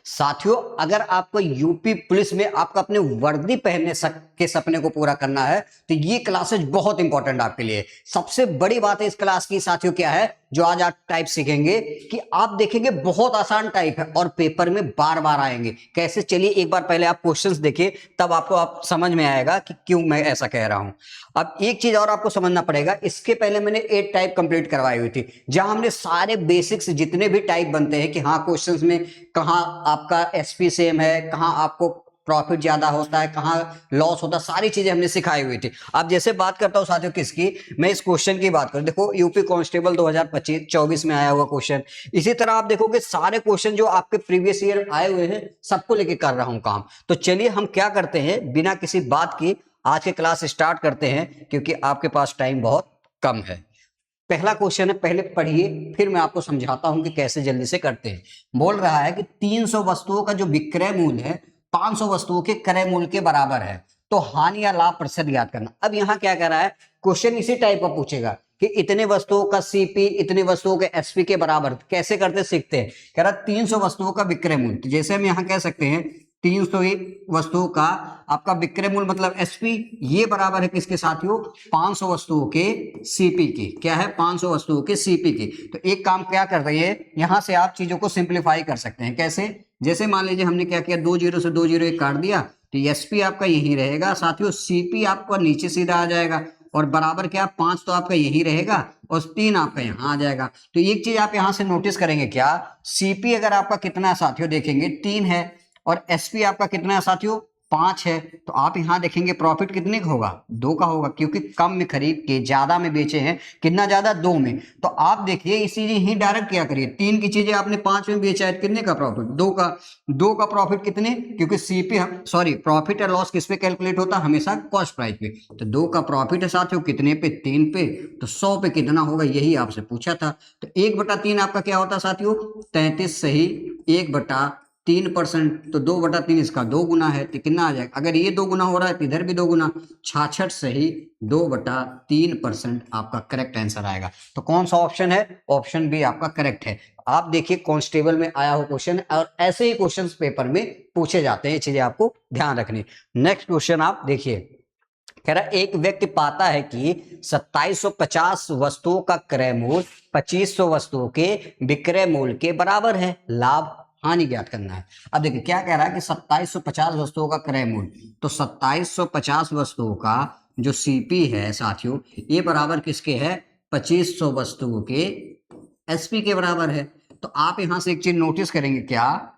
साथियों, अगर आपको यूपी पुलिस में आपका अपने वर्दी पहनने के सपने को पूरा करना है तो ये क्लासेज बहुत इंपॉर्टेंट आपके लिए। सबसे बड़ी बात है इस क्लास की साथियों क्या है, जो आज आप टाइप सीखेंगे कि आप देखेंगे बहुत आसान टाइप है और पेपर में बार बार आएंगे। कैसे, चलिए एक बार पहले आप क्वेश्चंस देखिए, तब आपको आप समझ में आएगा कि क्यों मैं ऐसा कह रहा हूं। अब एक चीज और आपको समझना पड़ेगा, इसके पहले मैंने 8 टाइप कंप्लीट करवाई हुई थी, जहां हमने सारे बेसिक्स जितने भी टाइप बनते हैं कि हाँ क्वेश्चंस में कहाँ आपका एसपी सेम है, कहाँ आपको प्रॉफिट ज्यादा होता है, कहाँ लॉस होता है, सारी चीजें हमने सिखाई हुई थी। अब जैसे बात करता हूं साथियों किसकी, मैं इस क्वेश्चन की बात करूं, देखो यूपी कांस्टेबल 2025-24 में आया हुआ क्वेश्चन। इसी तरह आप देखोगे सारे क्वेश्चन जो आपके प्रीवियस ईयर आए हुए हैं सबको लेके कर रहा हूं काम। तो चलिए हम क्या करते हैं, बिना किसी बात की आज के क्लास स्टार्ट करते हैं, क्योंकि आपके पास टाइम बहुत कम है। पहला क्वेश्चन है, पहले पढ़िए फिर मैं आपको समझाता हूं कि कैसे जल्दी से करते हैं। बोल रहा है कि 300 वस्तुओं का जो विक्रय मूल्य है 500 वस्तुओं के क्रय मूल्य के बराबर है, तो हानि या लाभ प्रतिशत ज्ञात करना। अब यहां क्या कह रहा है, क्वेश्चन इसी टाइप का पूछेगा कि इतने वस्तुओं का सीपी इतने वस्तुओं के एसपी के बराबर, कैसे करते सीखते हैं। कह रहा 300 वस्तुओं का विक्रय मूल्य, तो जैसे हम यहां कह सकते हैं 300 वस्तुओं का आपका विक्रय मूल्य मतलब एसपी, ये बराबर है किसके साथियों, 500 वस्तुओं के सीपी के। क्या है, 500 वस्तुओं के सीपी के। तो एक काम क्या कर रही है, यहां से आप चीजों को सिंप्लीफाई कर सकते हैं। कैसे, जैसे मान लीजिए हमने क्या किया, 2 जीरो से 2 जीरो एक काट दिया, तो एसपी आपका यही रहेगा साथियों, सीपी आपका नीचे सीधा आ जाएगा, और बराबर क्या, 5 तो आपका यही रहेगा और 3 आपका यहां आ जाएगा। तो एक चीज आप यहां से नोटिस करेंगे, क्या सीपी अगर आपका कितना है साथियों, देखेंगे 3 है, और एसपी आपका कितना है साथियों, 5 है। तो आप यहां देखेंगे प्रॉफिट कितने का होगा, 2 का होगा, क्योंकि कम में खरीद के ज्यादा में बेचे हैं। कितना ज्यादा, 2 में। तो आप देखिए इसी ही डायरेक्ट क्या करिए, 3 की चीजें आपने 5 में बेचा है, कितने का प्रॉफिट, 2 का। 2 का प्रॉफिट कितने, क्योंकि सीपी सॉरी प्रॉफिट और लॉस किस पे कैलकुलेट होता है, हमेशा कॉस्ट प्राइस पे। तो 2 का प्रॉफिट है साथियों कितने पे, 3 पे, तो 100 पे कितना होगा, यही आपसे पूछा था। तो 1/3 आपका क्या होता है साथियों, 33 सही 1/3%। तो 2/3 इसका 2 गुना है, तो कितना आ जाएगा, अगर ये 2 गुना हो रहा है तो इधर भी 2 गुना, 66 सही 2/3% आपका करेक्ट आंसर आएगा। तो कौन सा ऑप्शन है, ऑप्शन बी आपका करेक्ट है। आप देखिए कांस्टेबल में आया हुआ क्वेश्चन है और ऐसे ही क्वेश्चन पेपर में पूछे जाते हैं, ये चीजें आपको ध्यान रखनी। नेक्स्ट क्वेश्चन आप देखिए, कह रहा एक व्यक्ति पाता है कि 2750 वस्तुओं का क्रय मूल्य 2500 वस्तुओं के विक्रय मूल्य के बराबर है, लाभ हानि ज्ञात करना है। अब देखिए क्या कह रहा है कि 2750 वस्तुओं का क्रय मूल्य, तो 2750 वस्तुओं का जो सीपी है साथियों, ये बराबर किसके है, 2500 वस्तुओं के एसपी के बराबर है। तो आप यहां से एक चीज नोटिस करेंगे, क्या,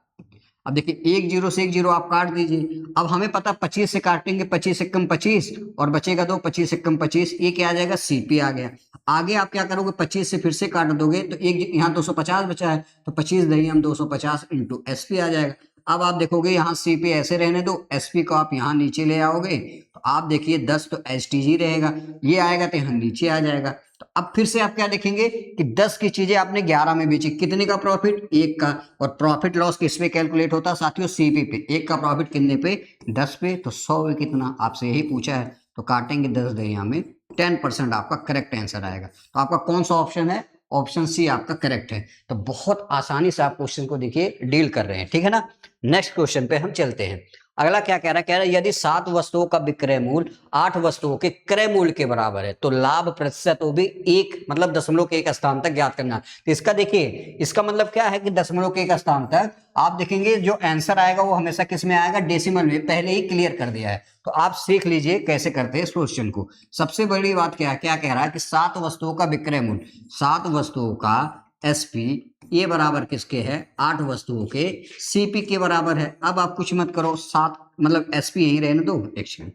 अब देखिए 1 जीरो से 1 जीरो आप काट दीजिए। अब हमें पता 25 से काटेंगे, 25 से कम 25 और बचेगा 2, 25 से कम 25, ये क्या आ जाएगा, सीपी आ गया। आगे आप क्या करोगे, 25 से फिर से काट दोगे, तो एक यहाँ 250 बचा है, तो 25 दही हम 250 इंटू एसपी आ जाएगा। अब आप देखोगे यहाँ सीपी ऐसे रहने दो, एसपी को आप यहाँ नीचे ले आओगे, तो आप देखिए 10 तो एसटीजी रहेगा, ये आएगा तो यहाँ नीचे आ जाएगा। तो अब फिर से आप क्या देखेंगे कि 10 की चीजें आपने 11 में बेची, कितने का प्रॉफिट, 1 का। और प्रॉफिट लॉस किस पे कैलकुलेट होता है साथियों, सीपी पे। 1 का प्रॉफिट कितने पे, 10 पे, तो 100 पे कितना, आपसे यही पूछा है, तो काटेंगे 10 दहिया में 10% आपका करेक्ट आंसर आएगा। तो आपका कौन सा ऑप्शन है, ऑप्शन सी आपका करेक्ट है। तो बहुत आसानी से आप क्वेश्चन को देखिए डील कर रहे हैं, ठीक है ना। नेक्स्ट क्वेश्चन पे हम चलते हैं। अगला क्या कह रहा है, कह रहा है यदि 7 वस्तुओं का विक्रय मूल्य 8 वस्तुओं के क्रय मूल्य के बराबर है, तो लाभ प्रतिशत वो भी 1 मतलब दशमलव के 1 स्थान तक ज्ञात करना। तो इसका देखिए, इसका मतलब क्या है कि दशमलव के 1 स्थान तक आप देखेंगे जो आंसर आएगा वो हमेशा किस में आएगा, डेसिमल में। पहले ही क्लियर कर दिया है, तो आप सीख लीजिए कैसे करते हैं इस क्वेश्चन को। सबसे बड़ी बात क्या है, क्या कह रहा है कि 7 वस्तुओं का विक्रय मूल्य, 7 वस्तुओं का एसपी, ये बराबर किसके है, 8 वस्तुओं के सीपी के बराबर है। अब आप कुछ मत करो, 7 मतलब एसपी यही रहने दो, एक सेकंड,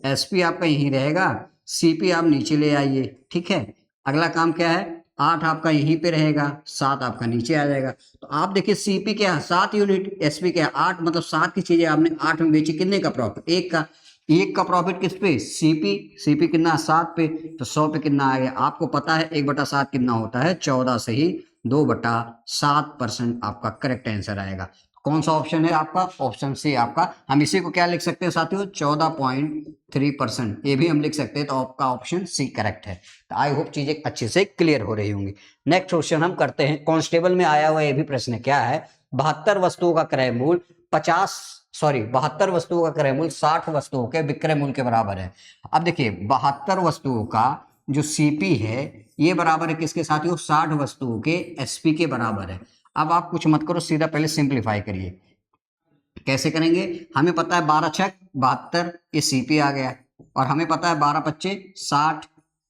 एसपी आपका यही रहेगा, सीपी आप नीचे ले आइए, ठीक है। अगला काम क्या है, 8 आपका यहीं पे रहेगा, 7 आपका नीचे आ जाएगा। तो आप देखिए सीपी क्या है 7 यूनिट, एसपी क्या है 8, मतलब 7 की चीजें आपने 8 में बेची, कितने का प्रॉफिट, 1 का। 1 का प्रॉफिट किस पे, सीपी, सीपी कितना 7 पे, तो 100 पे कितना आ गया, आपको पता है 1/7 कितना होता है, 14 से ही 2/7% आपका करेक्ट आंसर आएगा। कौन सा ऑप्शन है आपका, ऑप्शन सी आपका। हम इसी को क्या लिख सकते हैं साथियों, 14.3%, ये भी हम लिख सकते हैं। तो आपका ऑप्शन सी करेक्ट है। तो आई होप चीजें अच्छे से क्लियर हो रही होंगी। नेक्स्ट क्वेश्चन हम करते हैं, कांस्टेबल में आया हुआ ये भी प्रश्न क्या है, 72 वस्तुओं का क्रय मूल्य 72 वस्तुओं का क्रय मूल्य 60 वस्तुओं के विक्रय मूल्य के बराबर है। अब देखिए 72 वस्तुओं का जो सीपी है ये बराबर है किसके साथियों, 60 वस्तुओं के एसपी के बराबर है। अब आप कुछ मत करो, सीधा पहले सिंप्लीफाई करिए। कैसे करेंगे, हमें पता है 12 छक 72 ये सीपी आ गया, और हमें पता है 12 पच्चे 60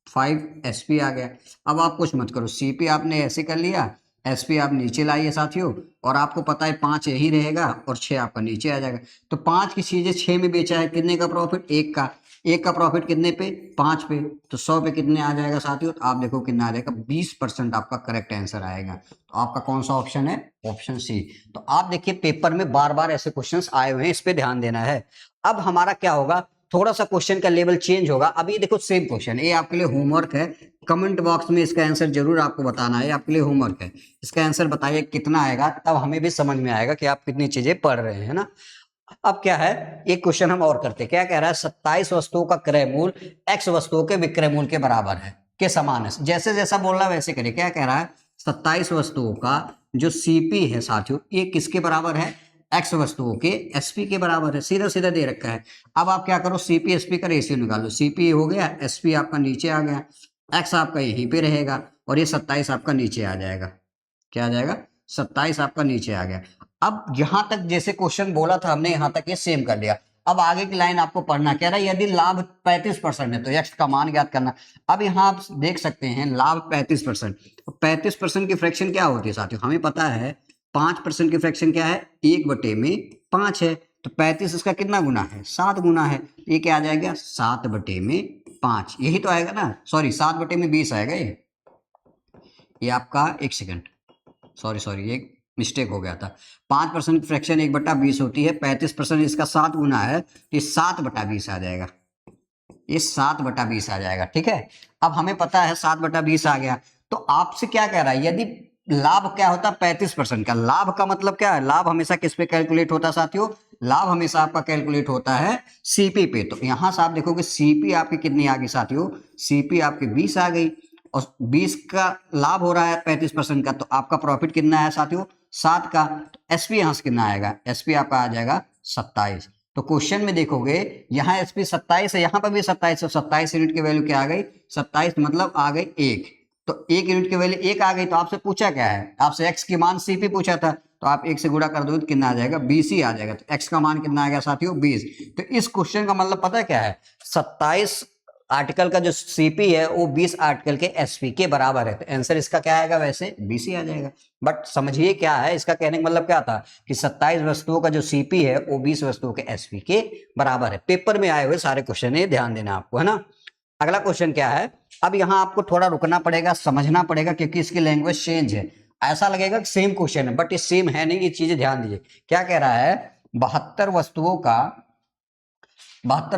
5 एसपी आ गया। अब आप कुछ मत करो, सीपी आपने ऐसे कर लिया, एसपी आप नीचे लाइए साथियों, और आपको पता है 5 यही रहेगा और 6 आपका नीचे आ जाएगा। तो 5 की चीजें 6 में बेचा है, कितने का प्रॉफिट, 1 का। 1 का प्रॉफिट कितने पे, 5 पे, तो 100 पे कितने आ जाएगा साथियों, तो आप देखो कितना आ जाएगा, 20% आपका करेक्ट आंसर आएगा। तो आपका कौन सा ऑप्शन है, ऑप्शन सी। तो आप देखिए पेपर में बार बार ऐसे क्वेश्चंस आए हुए हैं, इस पे ध्यान देना है। अब हमारा क्या होगा, थोड़ा सा क्वेश्चन का लेवल चेंज होगा। अभी देखो सेम क्वेश्चन, ये आपके लिए होमवर्क है, कमेंट बॉक्स में इसका आंसर जरूर आपको बताना है, आपके लिए होमवर्क है। इसका आंसर बताइए कितना आएगा, तब हमें भी समझ में आएगा कि आप कितनी चीजें पढ़ रहे हैं, है ना। अब क्या है, एक क्वेश्चन हम और करते हैं। क्या कह रहा है, 27 वस्तुओं का क्रय मूल्य x वस्तुओं के विक्रय मूल्य के बराबर है, के समान है। जैसे जैसा बोल रहा है वैसे करिए। क्या कह रहा है, 27 वस्तुओं का जो सीपी है साथियों ये किसके बराबर है, x वस्तुओं के एसपी के बराबर है, सीधा सीधा दे रखा है। अब आप क्या करो, सीपी एसपी का रेशियो निकालो। सीपी हो गया, एसपी आपका नीचे आ गया, x आपका यहीं पे रहेगा, और ये 27 आपका नीचे आ जाएगा। क्या आ जाएगा, 27 आपका नीचे आ गया। अब यहां तक जैसे क्वेश्चन बोला था हमने, यहां तक ये सेम कर लिया। अब आगे की लाइन आपको पढ़ना, कह रहा है यदि लाभ 35% है तो एक्स का मान ज्ञात करना। अब यहां आप देख सकते हैं लाभ 35%, 35% की फ्रैक्शन क्या होती है साथियों, हमें पता है 5% की फ्रैक्शन क्या है, 1/5 है। तो 35 इसका कितना गुना है, 7 गुना है। ये क्या आ जाएगा, 7/5, यही तो आएगा ना, सॉरी 7/20 आएगा ये आपका, एक सेकंड, सॉरी एक मिस्टेक हो गया था। 5% फ्रैक्शन 1/20 होती है, 35% इसका 7 गुना है, ये 7/20 आ जाएगा, ये 7/20 आ जाएगा। ठीक है, अब हमें पता है 7/20 आ गया। तो आपसे क्या कह रहा है, यदि लाभ क्या होता है 35% का, लाभ का मतलब क्या है, लाभ हमेशा किस पे कैलकुलेट होता है साथियों, लाभ हमेशा आपका कैलकुलेट होता है सीपी पे। तो यहां से आप देखोगे सीपी आपकी कितनी आ गई साथियों, सीपी आपकी 20 आ गई, और 20 का लाभ हो रहा है 35% का, तो आपका प्रॉफिट कितना है साथियों, 7 का। तो एसपी यहां से कितना आएगा, एसपी आपका आ जाएगा 27। तो क्वेश्चन में देखोगे यहाँ एसपी 27 है, यहाँ पर भी 27 है, 27 यूनिट की वैल्यू क्या आ गई, 27 मतलब आ गई 1। तो 1 यूनिट की वैल्यू 1 आ गई, तो आपसे पूछा क्या है, आपसे एक्स की मान सीपी पूछा था, तो आप 1 से गुणा कर दो तो कितना आ जाएगा, 20 ही आ जाएगा। तो एक्स का मान कितना आ गया साथियों, 20। तो इस क्वेश्चन का मतलब पता है क्या है, 27 आर्टिकल का जो सीपी है वो 20 आर्टिकल के एसपी के बराबर है। तो आंसर इसका क्या आएगा, वैसे 20 ही आ जाएगा। बट समझिए क्या है, इसका कहने का मतलब क्या था कि 27 वस्तुओं का जो सीपी है वो 20 वस्तुओं के एसपी के बराबर है। पेपर में आए हुए सारे क्वेश्चन है, ध्यान देना आपको, है ना। अगला क्वेश्चन क्या है, अब यहां आपको थोड़ा रुकना पड़ेगा, समझना पड़ेगा, क्योंकि इसकी लैंग्वेज चेंज है। ऐसा लगेगा कि सेम क्वेश्चन है, बट ये सेम है नहीं, ये चीजें ध्यान दीजिए। क्या कह रहा है, 72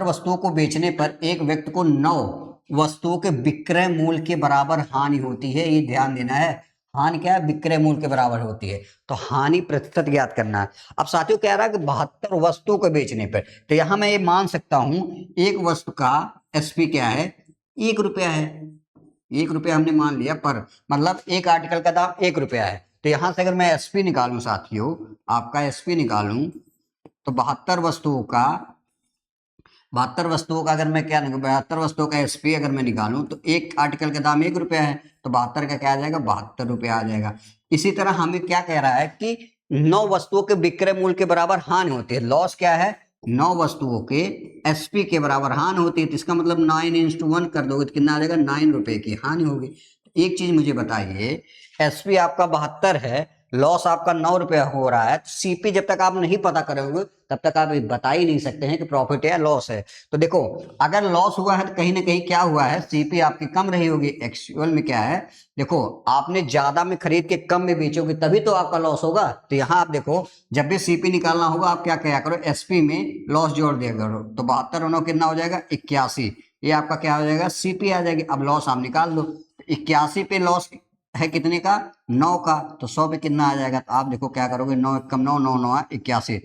वस्तुओं को बेचने पर एक व्यक्ति को 9 वस्तुओं के विक्रय मूल्य के बराबर हानि होती है। ये ध्यान देना है, हानि क्या है, विक्रय मूल्य के बराबर होती है। तो हानि प्रतिशत ज्ञात करना है। अब साथियों कह रहा है कि 72 वस्तुओं को बेचने पर, तो यहां मैं ये मान सकता हूं एक वस्तु का एसपी क्या है, 1 रुपया है। 1 रुपया हमने मान लिया पर, मतलब एक आर्टिकल का दाम 1 रुपया है। तो यहां से अगर मैं एसपी निकालूं साथियों, आपका एसपी निकालूं, तो 72 वस्तुओं का अगर मैं क्या 72 वस्तुओं का एसपी अगर मैं निकालूं, तो एक आर्टिकल का दाम 1 रुपया है, तो 72 का क्या आ जाएगा, 72 रुपया आ जाएगा। इसी तरह हमें क्या कह रहा है कि 9 वस्तुओं के विक्रय मूल्य के बराबर हानि होती है। लॉस क्या है, 9 वस्तुओं के एसपी के बराबर हानि होती है, तो इसका मतलब 9/1 कर दोगे तो कितना आ जाएगा, 9 रुपए की हानि होगी। एक चीज मुझे बताइए, एसपी आपका 72 है, लॉस आपका 9 रुपया हो रहा है, तो सीपी जब तक आप नहीं पता करोगे तब तक आप बता ही नहीं सकते हैं कि प्रॉफिट है या लॉस है। तो देखो अगर लॉस हुआ है तो कहीं ना कहीं क्या हुआ है, सीपी आपकी कम रही होगी। एक्चुअल में क्या है, देखो आपने ज्यादा में खरीद के कम में बेचोगे तभी तो आपका लॉस होगा। तो यहां आप देखो, जब भी सीपी निकालना होगा आप क्या क्या करो, एसपी में लॉस जोड़ दिया करो। तो 72 कितना हो जाएगा, 81, ये आपका क्या हो जाएगा, सीपी आ जाएगी। अब लॉस आप निकाल दो, 81 पे लॉस है कितने का, 9 का, तो 100 पे कितना आ जाएगा। तो आप देखो क्या करोगे, 9 कम 9 9 9 81,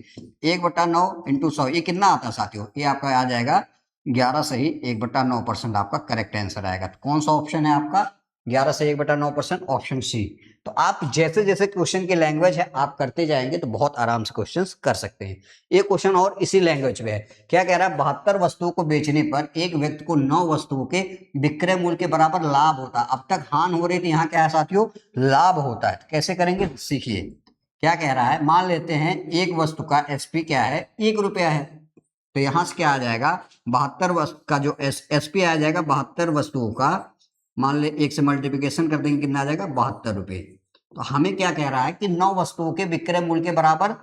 1/9 इंटू 100, ये कितना आता है साथियों, ये आपका आ जाएगा 11 सही, 1/9% आपका करेक्ट आंसर आएगा। तो कौन सा ऑप्शन है आपका, 11 से 1/9%, ऑप्शन सी। तो आप जैसे जैसे क्वेश्चन की लैंग्वेज है आप करते जाएंगे तो बहुत आराम से क्वेश्चंस कर सकते हैं। एक क्वेश्चन और इसी लैंग्वेज में है, क्या कह रहा है, 72 वस्तुओं को बेचने पर एक व्यक्ति को 9 वस्तुओं के विक्रय मूल्य के बराबर लाभ होता है। अब तक हानि हो रही थी, यहाँ क्या है साथियों, लाभ होता है। कैसे करेंगे सीखिए। क्या कह रहा है, मान लेते हैं एक वस्तु का एसपी क्या है, 1 रुपया है। तो यहां से क्या आ जाएगा, 72 वस्तु का जो एसपी आ जाएगा 72 वस्तुओं का, मान ले 1 से मल्टीप्लिकेशन कर देंगे, कितना आ जाएगा, 72 रुपए। तो हमें क्या कह रहा है कि 9 वस्तुओं के विक्रय मूल्य के बराबर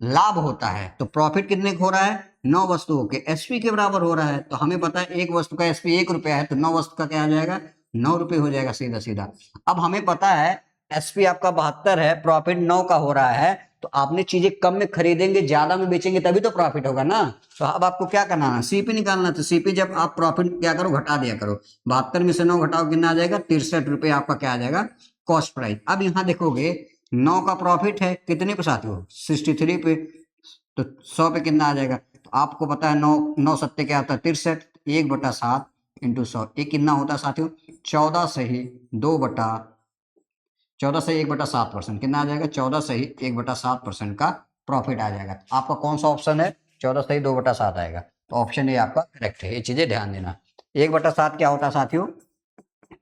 लाभ होता है। तो प्रॉफिट कितने का हो रहा है, 9 वस्तुओं के एसपी के बराबर हो रहा है। तो हमें पता है एक वस्तु का एसपी 1 रुपया है, तो 9 वस्तु का क्या आ जाएगा, 9 रुपये हो जाएगा सीधा सीधा। अब हमें पता है एसपी आपका 72 है, प्रॉफिट 9 का हो रहा है, तो आपने चीजें कम में खरीदेंगे, ज्यादा में बेचेंगे, तभी तो प्रॉफिट होगा ना। तो अब आपको क्या करना है, सीपी निकालना। तो सीपी जब आप प्रॉफिट क्या करो, घटा दिया करो। 72 में से 9 घटाओ, कितना आ जाएगा, 63 रुपये आपका क्या आ जाएगा, कॉस्ट प्राइस। अब यहाँ देखोगे 9 का प्रॉफिट है कितने पे साथियों, 63 पे। तो 100 पे कितना आ जाएगा, तो आपको पता है 9 सत्ते क्या होता है, 63। 1/7 इंटू 100, ये कितना होता है साथियों, 14 से ही 1/7%, कितना आ जाएगा, 14 से ही 1/7% का प्रॉफिट आ जाएगा। आपका कौन सा ऑप्शन है, 14 से ही 2/7 आएगा। तो ऑप्शन ए आपका करेक्ट है। ये चीजें ध्यान देना। 1/7 क्या होता है साथियों,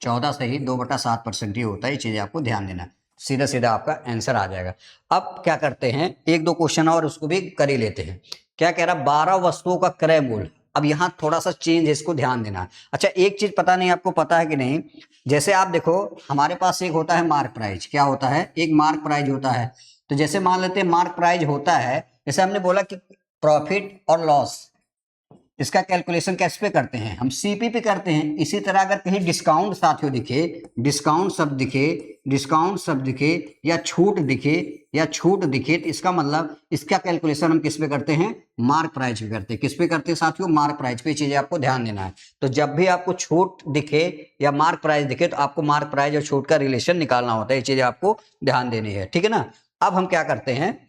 14 से ही 2/7% ही होता है। ये चीजें आपको ध्यान देना, सीधा सीधा आपका आंसर आ जाएगा। अब क्या करते हैं, एक दो क्वेश्चन और उसको भी कर ही लेते हैं। क्या कह रहा, 12 वस्तुओं का क्रय मूल्य। अब यहाँ थोड़ा सा चेंज है, इसको ध्यान देना। अच्छा एक चीज पता नहीं आपको पता है कि नहीं, जैसे आप देखो हमारे पास एक होता है मार्क प्राइज। क्या होता है, एक मार्क प्राइज होता है। तो जैसे मान लेते हैं मार्क प्राइज होता है, जैसे हमने बोला कि प्रॉफिट और लॉस, इसका कैलकुलेशन कैसे पे करते हैं, हम सीपी पे करते हैं। इसी तरह अगर कहीं डिस्काउंट साथियों दिखे, डिस्काउंट शब्द दिखे या छूट दिखे तो इसका मतलब इसका कैलकुलेशन हम किस पे करते हैं, मार्क प्राइस पे करते हैं। किस पे करते हैं साथियों, मार्क प्राइस पे। चीजें आपको ध्यान देना है। तो जब भी आपको छूट दिखे या मार्क प्राइस दिखे तो आपको मार्क प्राइस और छूट का रिलेशन निकालना होता है। ये चीजें आपको ध्यान देनी है, ठीक है ना। अब हम क्या करते हैं,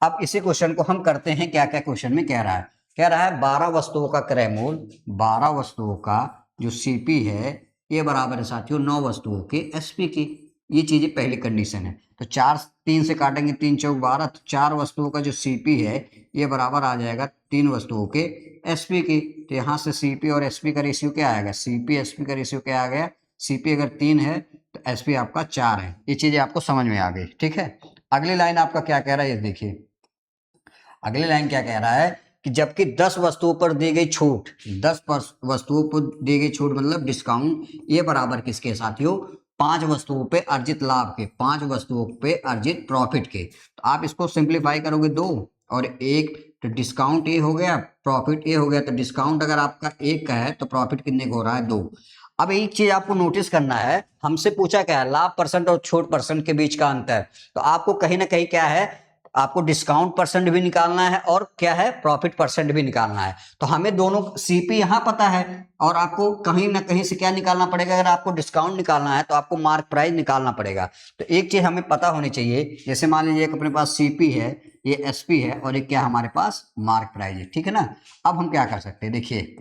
अब इसी क्वेश्चन को हम करते हैं। क्या क्या क्वेश्चन में कह रहा है, 12 वस्तुओं का क्रय मूल्य, 12 वस्तुओं का जो सीपी है ये बराबर है साथियों 9 वस्तुओं के एसपी की। ये चीजें पहली कंडीशन है। तो 4 3 से काटेंगे, 3 चौक 12, तो 4 वस्तुओं का जो सीपी है ये बराबर आ जाएगा 3 वस्तुओं के एसपी की। तो यहाँ से सीपी और एसपी का रेशियो क्या आएगा, सीपी एसपी का रेशियो क्या आ गया, सीपी अगर 3 है तो एसपी आपका 4 है। ये चीजें आपको समझ में आ गई, ठीक है। अगली लाइन आपका क्या कह रहा है, ये देखिए। अगली लाइन क्या कह रहा है कि जबकि 10 वस्तुओं पर दी गई छूट, 10 वस्तुओं पर दी गई छूट मतलब डिस्काउंट, ये बराबर किसके साथियों, 5 वस्तुओं पे अर्जित लाभ के, 5 वस्तुओं पे अर्जित प्रॉफिट के। तो आप इसको सिंप्लीफाई करोगे 2 और 1, तो डिस्काउंट ये हो गया, प्रॉफिट ये हो गया। तो डिस्काउंट अगर आपका 1 का है तो प्रॉफिट कितने का हो रहा है, 2। अब एक चीज आपको नोटिस करना है, हमसे पूछा क्या है, लाभ परसेंट और छूट परसेंट के बीच का अंतर। तो आपको कहीं ना कहीं क्या है, आपको डिस्काउंट परसेंट भी निकालना है और क्या है, प्रॉफिट परसेंट भी निकालना है। तो हमें दोनों सीपी यहां पता है और आपको कहीं ना कहीं से क्या निकालना पड़ेगा, अगर आपको डिस्काउंट निकालना है तो आपको मार्क प्राइस निकालना पड़ेगा। तो एक चीज हमें पता होनी चाहिए, जैसे मान लीजिए एक अपने पास सीपी है, ये एसपी है और एक क्या हमारे पास मार्क प्राइस है, ठीक है ना। अब हम क्या कर सकते हैं, देखिए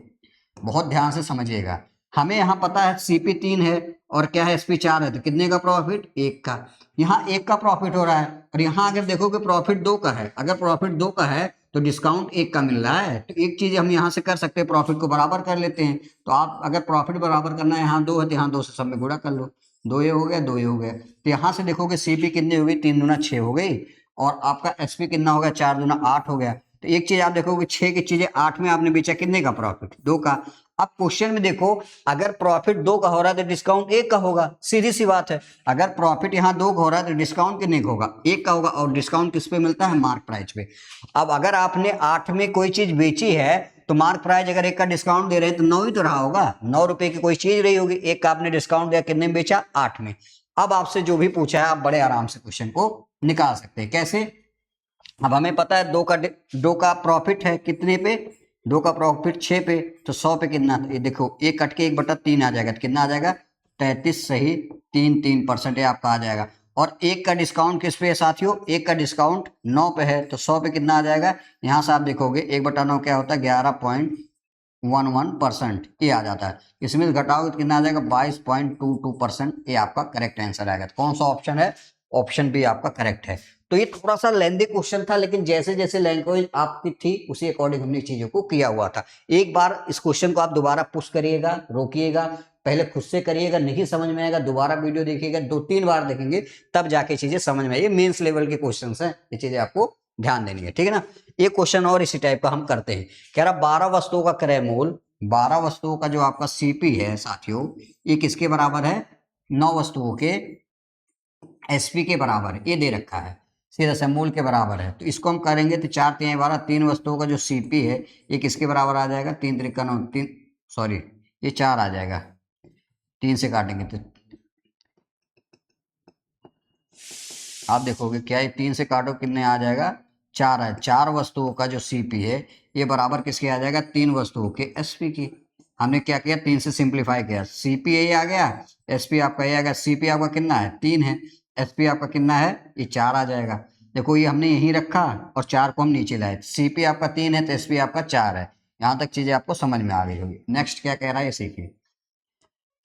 बहुत ध्यान से समझिएगा। हमें यहाँ पता है सीपी 3 है और क्या है, एसपी 4 है। तो कितने का प्रॉफिट, 1 का। यहाँ 1 का प्रॉफिट हो रहा है और यहाँ अगर देखोगे प्रॉफिट 2 का है। अगर प्रॉफिट 2 का है तो डिस्काउंट 1 का मिल रहा है। तो एक चीज हम यहाँ से कर सकते हैं, प्रॉफिट को बराबर कर लेते हैं। तो आप अगर प्रॉफिट बराबर करना है, यहाँ 2 है तो यहाँ 2 से सब में गुणा कर लो, 2 ये हो गया, 2 ये हो गया। तो यहाँ से देखोगे सीपी कितनी हो गई, 3 दूना 6 हो गई और आपका एसपी कितना हो गया, 4 दूना 8 हो गया। तो एक चीज आप देखोगे 6 की चीजें 8 में आपने बेचा, कितने का प्रॉफिट, 2 का। अब क्वेश्चन में देखो, अगर प्रॉफिट 2 का हो रहा है तो डिस्काउंट 1 का होगा, सीधी सी बात है। अगर प्रॉफिट यहाँ 2 का हो रहा है तो डिस्काउंट कितने का होगा, 1 का होगा। और डिस्काउंट किस पे मिलता है, मार्क प्राइस पे। अब अगर आपने 8 में कोई चीज बेची है तो मार्क प्राइस अगर 1 का डिस्काउंट दे रहे हैं तो 9 ही तो रहा होगा, 9 रुपए की कोई चीज रही होगी। 1 का आपने डिस्काउंट दिया, कितने में बेचा, 8 में। अब आपसे जो भी पूछा है आप बड़े आराम से क्वेश्चन को निकाल सकते हैं। कैसे, अब हमें पता है 2 का प्रॉफिट है कितने पे, 2 का प्रॉफिट 6 पे। तो 100 पे कितना, ये देखो 1 कट के 1/3 आ जाएगा। तो कितना आ जाएगा, 33 सही 3% आपका आ जाएगा। और 1 का डिस्काउंट किस पे है साथियों, 1 का डिस्काउंट 9 पे है। तो 100 पे कितना आ जाएगा, यहाँ से आप देखोगे 1/9 क्या होता है, 22.11%, ये आ जाता है। इसमें घटाओगे तो कितना आ जाएगा 22.22%, ये आपका करेक्ट आंसर आएगा। कौन सा ऑप्शन है? ऑप्शन बी आपका करेक्ट है। तो ये थोड़ा सा लेंदी क्वेश्चन था, लेकिन जैसे जैसे लैंग्वेज आपकी थी उसी अकॉर्डिंग हमने चीजों को किया हुआ था। एक बार इस क्वेश्चन को आप दोबारा पुश करिएगा, रोकिएगा, पहले खुद से करिएगा, नहीं समझ में आएगा दोबारा वीडियो देखिएगा, 2-3 बार देखेंगे तब जाके चीजें समझ में आएगी। मेंस लेवल के क्वेश्चन हैं, ये चीजें आपको ध्यान देनी है, ठीक है ना। एक क्वेश्चन और इसी टाइप का हम करते हैं। कह रहा 12 वस्तुओं का क्रय मूल, 12 वस्तुओं का जो आपका सीपी है साथियों, ये किसके बराबर है? 9 वस्तुओं के एसपी के बराबर है, ये दे रखा है, सीधा सा मूल के बराबर है। तो इसको हम करेंगे तो 4 3 12, 3 वस्तुओं का जो सीपी है ये किसके बराबर आ जाएगा? 3 3 9, 3 सॉरी ये 4 आ जाएगा, 3 से काटेंगे तो आप देखोगे क्या है, 3 से काटो कितने आ जाएगा? 4 है। 4 वस्तुओं का जो सीपी है ये बराबर किसके आ जाएगा? 3 वस्तुओं के एसपी की। हमने क्या किया? 3 से सिंप्लीफाई किया, सीपी ये आ गया, एसपी आपका ये आ गया। सीपी आपका कितना है? 3 है। एसपी आपका कितना है? ये 4 आ जाएगा। देखो ये हमने यहीं रखा और 4 को हम नीचे लाए। सीपी आपका 3 है तो एसपी आपका 4 है। यहाँ तक चीजें आपको समझ में आ गई होगी। नेक्स्ट क्या कह रहा है ये सीखिए।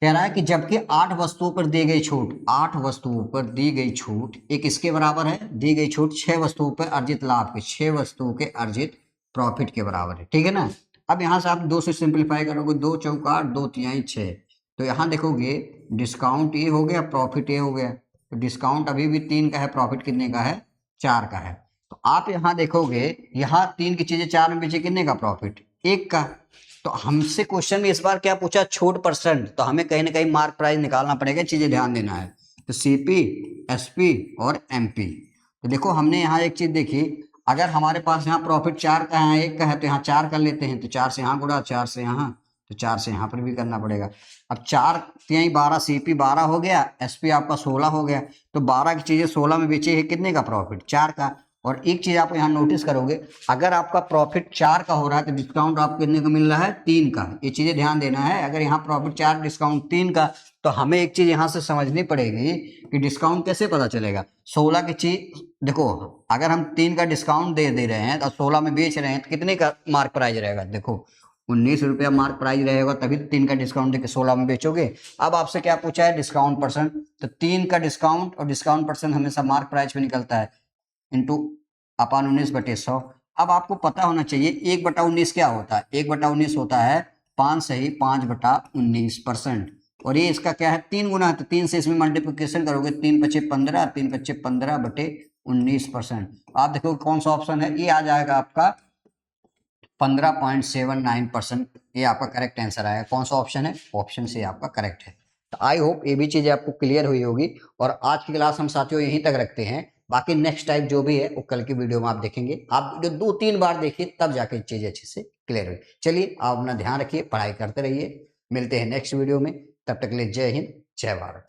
कह रहा है कि जबकि 8 वस्तुओं पर दी गई छूट, 8 वस्तुओं पर दी गई छूट एक इसके बराबर है, दी गई छूट 6 वस्तुओं पर अर्जित लाभ के, 6 वस्तुओं के अर्जित प्रॉफिट के बराबर है, ठीक है ना। अब यहां से आप 2 से सिंप्लीफाई करोगे, 2 चौका 2 तिहाई 6, तो यहां देखोगे डिस्काउंट ये हो गया, प्रॉफिट ये हो गया। तो डिस्काउंट अभी भी 3 का है, प्रॉफिट कितने का है? 4 का है। तो आप यहां देखोगे, यहाँ 3 की चीजें 4 में बेचे, कितने का प्रॉफिट? 1 का। तो हमसे क्वेश्चन में इस बार क्या पूछा? छूट परसेंट, तो हमें कहीं ना कहीं मार्क प्राइस निकालना पड़ेगा, चीजें ध्यान देना है। तो सीपी, एसपी और एमपी। तो देखो हमने यहाँ एक चीज देखी, अगर हमारे पास यहाँ प्रॉफिट 4 का है, 1 का है, तो यहाँ 4 कर लेते हैं, तो 4 से यहाँ गुणा, 4 से यहाँ, तो 4 से यहाँ पर भी करना पड़ेगा। अब 4 तिहाई 12, सीपी 12 हो गया, एसपी आपका 16 हो गया। तो 12 की चीजें 16 में बेचे है, कितने का प्रॉफिट? 4 का। और एक चीज आप यहाँ नोटिस करोगे, अगर आपका प्रॉफिट 4 का हो रहा है तो डिस्काउंट आपको कितने का मिल रहा है? 3 का। ये चीजें ध्यान देना है। अगर यहाँ प्रॉफिट 4, डिस्काउंट 3 का, तो हमें एक चीज यहाँ से समझनी पड़ेगी कि डिस्काउंट कैसे पता चलेगा। 16 की चीज देखो, अगर हम 3 का डिस्काउंट दे रहे हैं तो 16 में बेच रहे हैं, तो कितने का मार्क प्राइस रहेगा? देखो 19 रुपया मार्क प्राइस रहेगा, तभी तो 3 का डिस्काउंट देके 16 में बेचोगे। अब आपसे क्या पूछा है? Discount percent. तो 3 का डिस्काउंट और डिस्काउंट परसेंट हमेशा मार्क प्राइस पे निकलता है, इंटू अपन 19/100। अब आपको पता होना चाहिए 1/19 क्या होता है? 1/19 होता है 5 सही 5/19%। और ये इसका क्या है? 3 गुना है, तो 3 से इसमें मल्टीप्लिकेशन करोगे, 3 × 5 = 15, 3 × 5 = 15/19%। आप देखो कौन सा ऑप्शन है, ये आ जाएगा आपका 15.79%। ये आपका करेक्ट आंसर आएगा। कौन सा ऑप्शन है? ऑप्शन सी आपका करेक्ट है। तो आई होप ये भी चीजें आपको क्लियर हुई होगी। और आज की क्लास हम साथियों यहीं तक रखते हैं। बाकी नेक्स्ट टाइप जो भी है वो कल की वीडियो में आप देखेंगे। आप वीडियो 2-3 बार देखिए, तब जाके चीजें अच्छे से क्लियर हुई। चलिए आप अपना ध्यान रखिए, पढ़ाई करते रहिए, मिलते हैं नेक्स्ट वीडियो में। तब तक के लिए जय हिंद, जय भारत।